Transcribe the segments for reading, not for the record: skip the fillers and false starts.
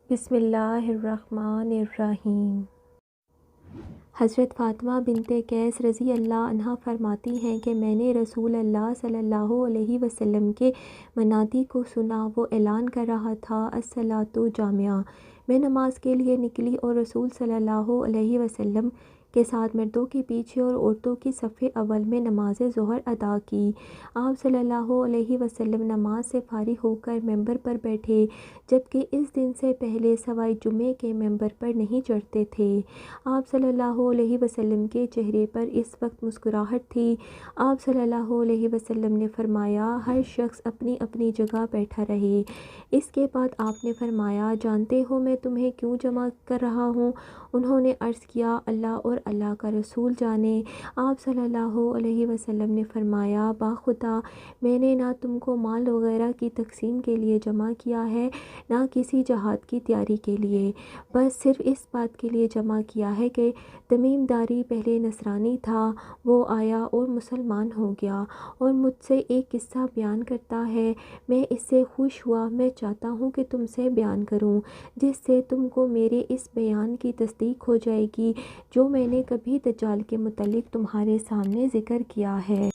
بسم اللہ الرحمن الرحیم۔ حضرت فاطمہ بنت قیس رضی اللہ عنہا فرماتی ہیں کہ میں نے رسول اللہ صلی اللہ علیہ وسلم کے منادی کو سنا، وہ اعلان کر رہا تھا الصلاۃ جامعہ۔ میں نماز کے لیے نکلی اور رسول صلی اللہ علیہ وسلم کے ساتھ مردوں کے پیچھے اور عورتوں کی صف اول میں نماز ظہر ادا کی۔ آپ صلی اللہ علیہ وسلم نماز سے فارغ ہو کر ممبر پر بیٹھے، جبکہ اس دن سے پہلے سوائے جمعے کے ممبر پر نہیں چڑھتے تھے۔ آپ صلی اللہ علیہ وسلم کے چہرے پر اس وقت مسکراہٹ تھی۔ آپ صلی اللہ علیہ وسلم نے فرمایا ہر شخص اپنی اپنی جگہ بیٹھا رہے۔ اس کے بعد آپ نے فرمایا جانتے ہو میں تمہیں کیوں جمع کر رہا ہوں؟ انہوں نے عرض کیا اللہ اور اللہ کا رسول جانے۔ آپ صلی اللہ علیہ وسلم نے فرمایا باخدا میں نے نہ تم کو مال وغیرہ کی تقسیم کے لیے جمع کیا ہے نہ کسی جہاد کی تیاری کے لیے، بس صرف اس بات کے لیے جمع کیا ہے کہ تمیم داری پہلے نصرانی تھا، وہ آیا اور مسلمان ہو گیا اور مجھ سے ایک قصہ بیان کرتا ہے، میں اس سے خوش ہوا، میں چاہتا ہوں کہ تم سے بیان کروں جس سے تم کو میرے اس بیان کی تصدیق ہو جائے گی جو میں نے کبھی دجال کے متعلق تمہارے سامنے ذکر کیا ہے۔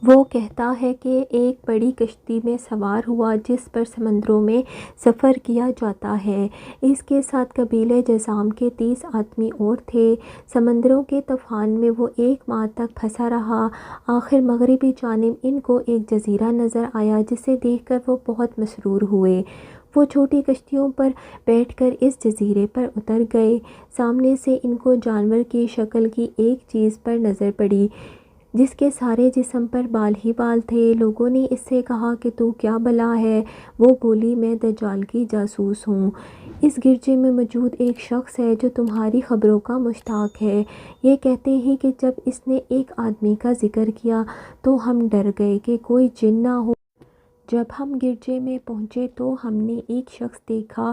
وہ کہتا ہے کہ ایک بڑی کشتی میں سوار ہوا جس پر سمندروں میں سفر کیا جاتا ہے۔ اس کے ساتھ قبیلہ جذام کے 30 آدمی اور تھے۔ سمندروں کے طوفان میں وہ 1 ماہ تک پھنسا رہا، آخر مغربی جانب ان کو ایک جزیرہ نظر آیا جسے دیکھ کر وہ بہت مسرور ہوئے۔ وہ چھوٹی کشتیوں پر بیٹھ کر اس جزیرے پر اتر گئے۔ سامنے سے ان کو جانور کی شکل کی ایک چیز پر نظر پڑی جس کے سارے جسم پر بال ہی بال تھے۔ لوگوں نے اس سے کہا کہ تو کیا بلا ہے؟ وہ بولی میں دجال کی جاسوس ہوں، اس گرجے میں موجود ایک شخص ہے جو تمہاری خبروں کا مشتاق ہے۔ یہ کہتے ہیں کہ جب اس نے ایک آدمی کا ذکر کیا تو ہم ڈر گئے کہ کوئی جن نہ ہو۔ جب ہم گرجے میں پہنچے تو ہم نے ایک شخص دیکھا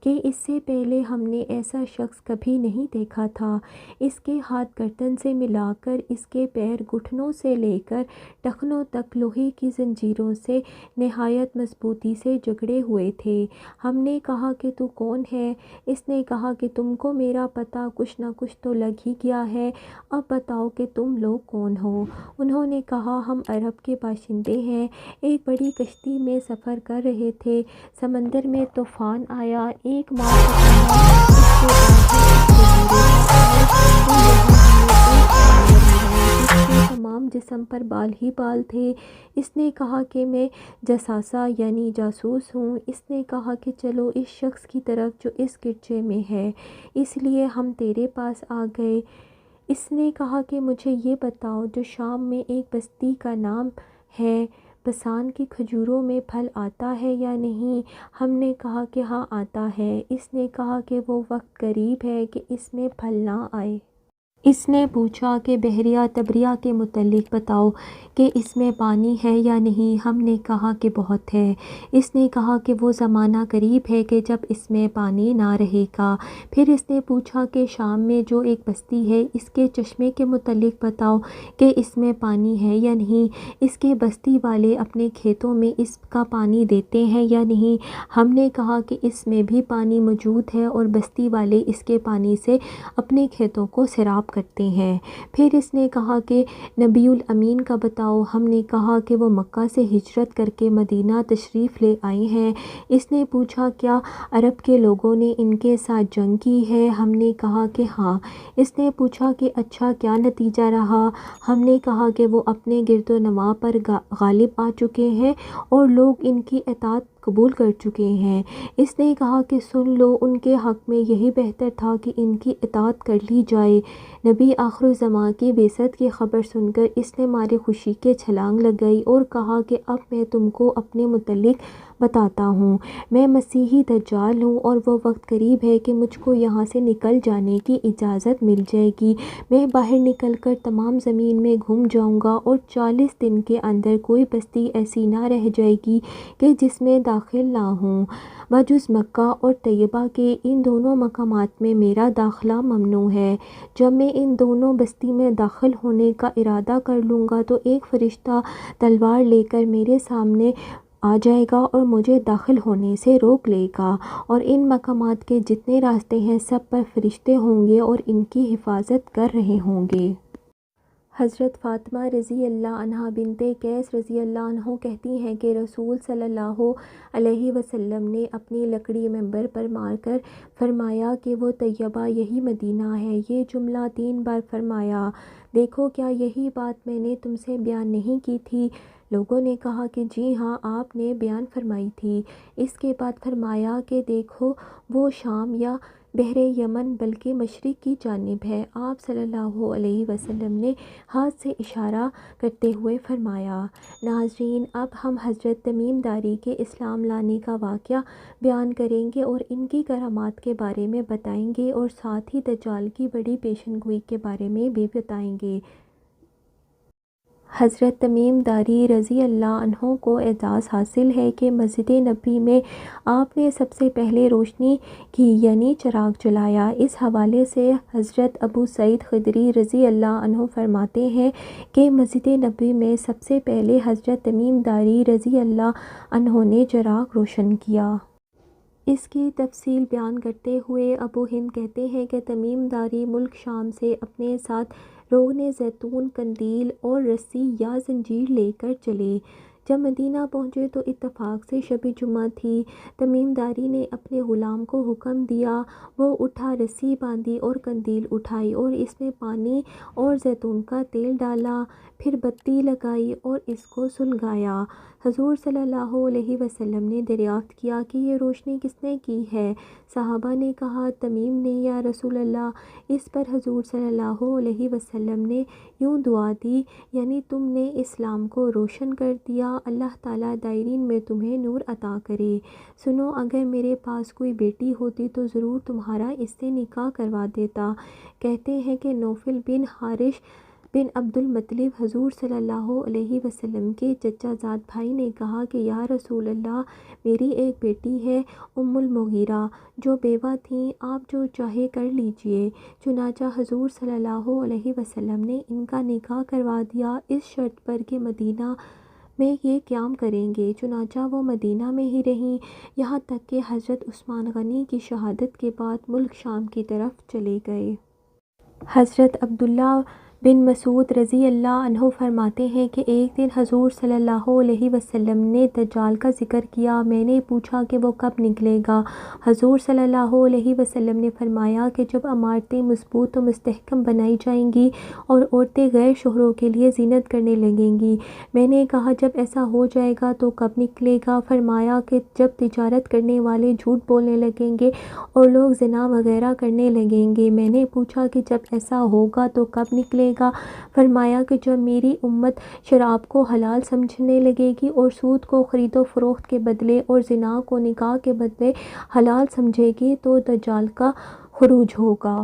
کہ اس سے پہلے ہم نے ایسا شخص کبھی نہیں دیکھا تھا۔ اس کے ہاتھ گردن سے ملا کر اس کے پیر گھٹنوں سے لے کر ٹخنوں تک لوہے کی زنجیروں سے نہایت مضبوطی سے جکڑے ہوئے تھے۔ ہم نے کہا کہ تو کون ہے؟ اس نے کہا کہ تم کو میرا پتہ کچھ نہ کچھ تو لگ ہی گیا ہے، اب بتاؤ کہ تم لوگ کون ہو؟ انہوں نے کہا ہم عرب کے باشندے ہیں، ایک بڑی کشتی میں سفر کر رہے تھے، سمندر میں طوفان آیا، 1 ماہ تک رہا، اس کے تمام جسم پر بال ہی بال تھے۔ اس نے کہا کہ میں جساسہ یعنی جاسوس ہوں۔ اس نے کہا کہ چلو اس شخص کی طرف جو اس گرجے میں ہے، اس لیے ہم تیرے پاس آ گئے۔ اس نے کہا کہ مجھے یہ بتاؤ جو شام میں ایک بستی کا نام ہے بسان کی کھجوروں میں پھل آتا ہے یا نہیں؟ ہم نے کہا کہ ہاں آتا ہے۔ اس نے کہا کہ وہ وقت قریب ہے کہ اس میں پھل نہ آئے۔ اس نے پوچھا کہ بحیرہ طبریہ کے متعلق بتاؤ کہ اس میں پانی ہے یا نہیں؟ ہم نے کہا کہ بہت ہے۔ اس نے کہا کہ وہ زمانہ قریب ہے کہ جب اس میں پانی نہ رہے گا۔ پھر اس نے پوچھا کہ شام میں جو ایک بستی ہے اس کے چشمے کے متعلق بتاؤ کہ اس میں پانی ہے یا نہیں، اس کے بستی والے اپنے کھیتوں میں اس کا پانی دیتے ہیں یا نہیں؟ ہم نے کہا کہ اس میں بھی پانی موجود ہے اور بستی والے اس کے پانی سے اپنے کھیتوں کو سیراب کرتے ہیں۔ پھر اس نے کہا کہ نبی الامین کا بتاؤ۔ ہم نے کہا کہ وہ مکہ سے ہجرت کر کے مدینہ تشریف لے آئے ہیں۔ اس نے پوچھا کیا عرب کے لوگوں نے ان کے ساتھ جنگ کی ہے؟ ہم نے کہا کہ ہاں۔ اس نے پوچھا کہ اچھا کیا نتیجہ رہا؟ ہم نے کہا کہ وہ اپنے گرد و نواح پر غالب آ چکے ہیں اور لوگ ان کی اطاعت قبول کر چکے ہیں۔ اس نے کہا کہ سن لو، ان کے حق میں یہی بہتر تھا کہ ان کی اطاعت کر لی جائے۔ نبی آخر الزماں کی بعثت کی خبر سن کر اس نے مارے خوشی کے چھلانگ لگائی اور کہا کہ اب میں تم کو اپنے متعلق بتاتا ہوں، میں مسیحی دجال ہوں اور وہ وقت قریب ہے کہ مجھ کو یہاں سے نکل جانے کی اجازت مل جائے گی۔ میں باہر نکل کر تمام زمین میں گھوم جاؤں گا اور 40 دن کے اندر کوئی بستی ایسی نہ رہ جائے گی کہ جس میں داخل نہ ہوں، بجز مکہ اور طیبہ کے۔ ان دونوں مقامات میں میرا داخلہ ممنوع ہے۔ جب میں ان دونوں بستی میں داخل ہونے کا ارادہ کر لوں گا تو ایک فرشتہ تلوار لے کر میرے سامنے آ جائے گا اور مجھے داخل ہونے سے روک لے گا، اور ان مقامات کے جتنے راستے ہیں سب پر فرشتے ہوں گے اور ان کی حفاظت کر رہے ہوں گے۔ حضرت فاطمہ رضی اللہ عنہا بنت قیس رضی اللہ عنہ کہتی ہیں کہ رسول صلی اللہ علیہ وسلم نے اپنی لکڑی منبر پر مار کر فرمایا کہ وہ طیبہ یہی مدینہ ہے۔ یہ جملہ 3 بار فرمایا۔ دیکھو کیا یہی بات میں نے تم سے بیان نہیں کی تھی؟ لوگوں نے کہا کہ جی ہاں آپ نے بیان فرمائی تھی۔ اس کے بعد فرمایا کہ دیکھو وہ شام یا بحر یمن بلکہ مشرق کی جانب ہے۔ آپ صلی اللہ علیہ وسلم نے ہاتھ سے اشارہ کرتے ہوئے فرمایا۔ ناظرین، اب ہم حضرت تمیم داری کے اسلام لانے کا واقعہ بیان کریں گے اور ان کی کرامات کے بارے میں بتائیں گے اور ساتھ ہی دجال کی بڑی پیشن گوئی کے بارے میں بھی بتائیں گے۔ حضرت تمیم داری رضی اللہ عنہ کو اعزاز حاصل ہے کہ مسجد نبوی میں آپ نے سب سے پہلے روشنی کی یعنی چراغ جلایا۔ اس حوالے سے حضرت ابو سعید خدری رضی اللہ عنہ فرماتے ہیں کہ مسجد نبوی میں سب سے پہلے حضرت تمیم داری رضی اللہ عنہ نے چراغ روشن کیا۔ اس کی تفصیل بیان کرتے ہوئے ابو ہند کہتے ہیں کہ تمیم داری ملک شام سے اپنے ساتھ روغن زیتون، قندیل اور رسی یا زنجیر لے کر چلے۔ جب مدینہ پہنچے تو اتفاق سے شب جمعہ تھی۔ تمیم داری نے اپنے غلام کو حکم دیا، وہ اٹھا، رسی باندھی اور قندیل اٹھائی اور اس میں پانی اور زیتون کا تیل ڈالا، پھر بتی لگائی اور اس کو سلگایا۔ حضور صلی اللہ علیہ وسلم نے دریافت کیا کہ یہ روشنی کس نے کی ہے؟ صحابہ نے کہا تمیم نے یا رسول اللہ۔ اس پر حضور صلی اللہ علیہ وسلم نے یوں دعا دی، یعنی تم نے اسلام کو روشن کر دیا، اللہ تعالیٰ دائرین میں تمہیں نور عطا کرے۔ سنو، اگر میرے پاس کوئی بیٹی ہوتی تو ضرور تمہارا اس سے نکاح کروا دیتا۔ کہتے ہیں کہ نوفل بن حارث بن عبد المطلب حضور صلی اللہ علیہ وسلم کے چچا زاد بھائی نے کہا کہ یا رسول اللہ، میری ایک بیٹی ہے ام المغیرہ جو بیوہ تھیں، آپ جو چاہے کر لیجئے۔ چنانچہ حضور صلی اللہ علیہ وسلم نے ان کا نکاح کروا دیا اس شرط پر کہ مدینہ میں یہ قیام کریں گے۔ چنانچہ وہ مدینہ میں ہی رہیں یہاں تک کہ حضرت عثمان غنی کی شہادت کے بعد ملک شام کی طرف چلے گئے۔ حضرت عبداللہ بن مسعود رضی اللہ عنہ فرماتے ہیں کہ ایک دن حضور صلی اللہ علیہ وسلم نے دجال کا ذکر کیا۔ میں نے پوچھا کہ وہ کب نکلے گا؟ حضور صلی اللہ علیہ وسلم نے فرمایا کہ جب عمارتیں مضبوط و مستحکم بنائی جائیں گی اور عورتیں غیر شوہروں کے لیے زینت کرنے لگیں گی۔ میں نے کہا جب ایسا ہو جائے گا تو کب نکلے گا؟ فرمایا کہ جب تجارت کرنے والے جھوٹ بولنے لگیں گے اور لوگ زنا وغیرہ کرنے لگیں گے۔ میں نے پوچھا کہ جب ایسا ہوگا تو کب نکلے گا؟ فرمایا کہ جب میری امت شراب کو حلال سمجھنے لگے گی اور سود کو خرید و فروخت کے بدلے اور زنا کو نکاح کے بدلے حلال سمجھے گی تو دجال کا خروج ہوگا۔